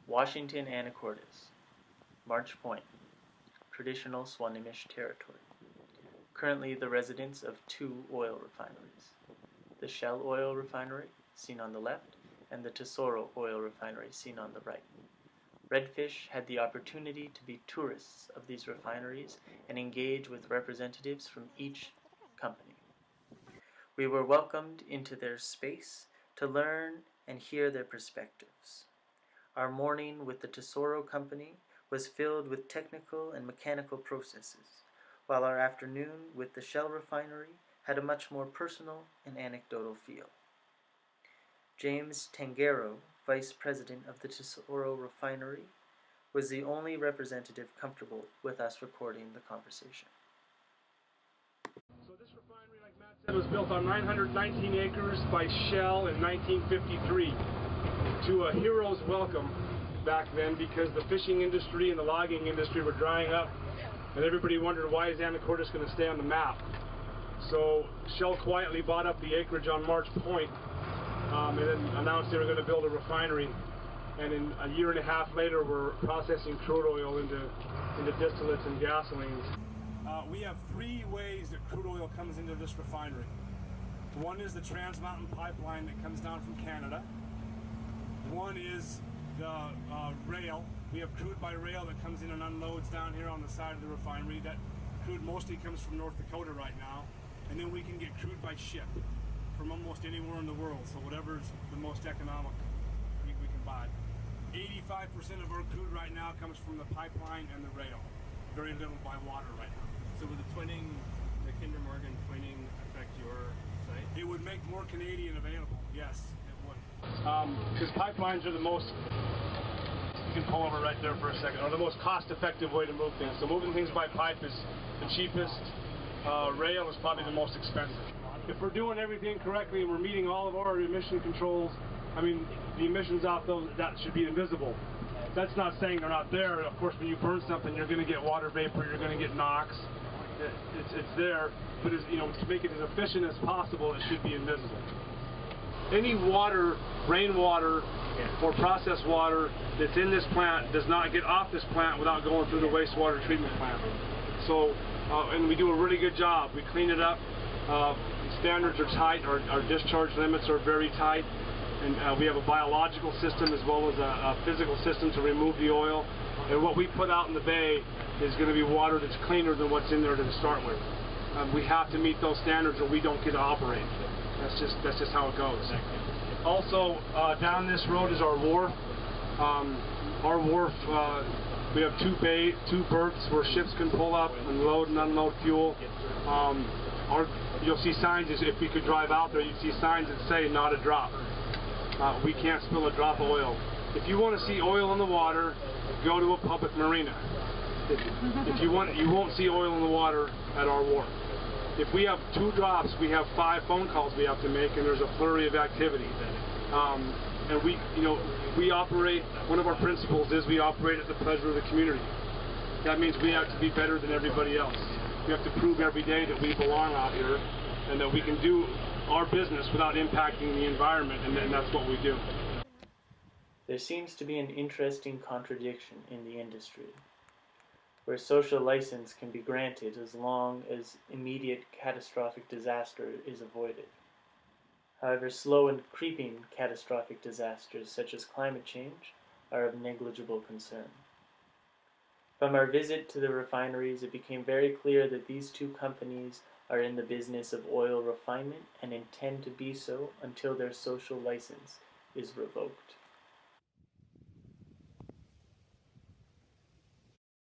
Washington Anacortes, March Point, traditional Swinomish territory. Currently the residence of two oil refineries. The Shell Oil Refinery, seen on the left, and the Tesoro Oil Refinery, seen on the right. Redfish had the opportunity to be tourists of these refineries and engage with representatives from each company. We were welcomed into their space to learn and hear their perspectives. Our morning with the Tesoro Company was filled with technical and mechanical processes, while our afternoon with the Shell Refinery had a much more personal and anecdotal feel. James Tangero, Vice President of the Tesoro Refinery, was the only representative comfortable with us recording the conversation. So this refinery, like Matt said, was built on 919 acres by Shell in 1953 to a hero's welcome back then, because the fishing industry and the logging industry were drying up and everybody wondered, why is Anacortes going to stay on the map? So Shell quietly bought up the acreage on March Point and then announced they were going to build a refinery, and in a year and a half later we're processing crude oil into distillates and gasolines. We have three ways that crude oil comes into this refinery. One is the Trans Mountain pipeline that comes down from Canada. One is the rail. We have crude by rail that comes in and unloads down here on the side of the refinery. That crude mostly comes from North Dakota right now. And then we can get crude by ship from almost anywhere in the world. So whatever's the most economic we can buy. 85% of our crude right now comes from the pipeline and the rail. Very little by water right now. So would the Kinder Morgan twinning affect your site? It would make more Canadian available, yes, it would. Because pipelines are the most, you can pull over right there for a second, are the most cost-effective way to move things. So moving things by pipe is the cheapest. Rail is probably the most expensive. If we're doing everything correctly and we're meeting all of our emission controls, I mean, the emissions off those, that should be invisible. That's not saying they're not there. Of course, when you burn something, you're going to get water vapor, you're going to get NOx. It's there, but to make it as efficient as possible, it should be invisible. Any water, rainwater, or processed water that's in this plant does not get off this plant without going through the wastewater treatment plant. So, and we do a really good job. We clean it up. Standards are tight. Our discharge limits are very tight. And we have a biological system as well as a physical system to remove the oil. And what we put out in the bay is going to be water that's cleaner than what's in there to start with. We have to meet those standards or we don't get to operate. That's just how it goes. Also, down this road is our wharf. Our wharf, we have two berths where ships can pull up and load and unload fuel. You'll see signs, if we could drive out there, you'd see signs that say not a drop. We can't spill a drop of oil. If you want to see oil in the water, go to a public marina. If you want, you won't see oil in the water at our wharf. If we have 2 drops, we have 5 phone calls we have to make, and there's a flurry of activity. And we operate. One of our principles is we operate at the pleasure of the community. That means we have to be better than everybody else. We have to prove every day that we belong out here and that we can do our business without impacting the environment, and that's what we do. There seems to be an interesting contradiction in the industry, where social license can be granted as long as immediate catastrophic disaster is avoided. However, slow and creeping catastrophic disasters such as climate change are of negligible concern. From our visit to the refineries, it became very clear that these two companies are in the business of oil refinement and intend to be so until their social license is revoked.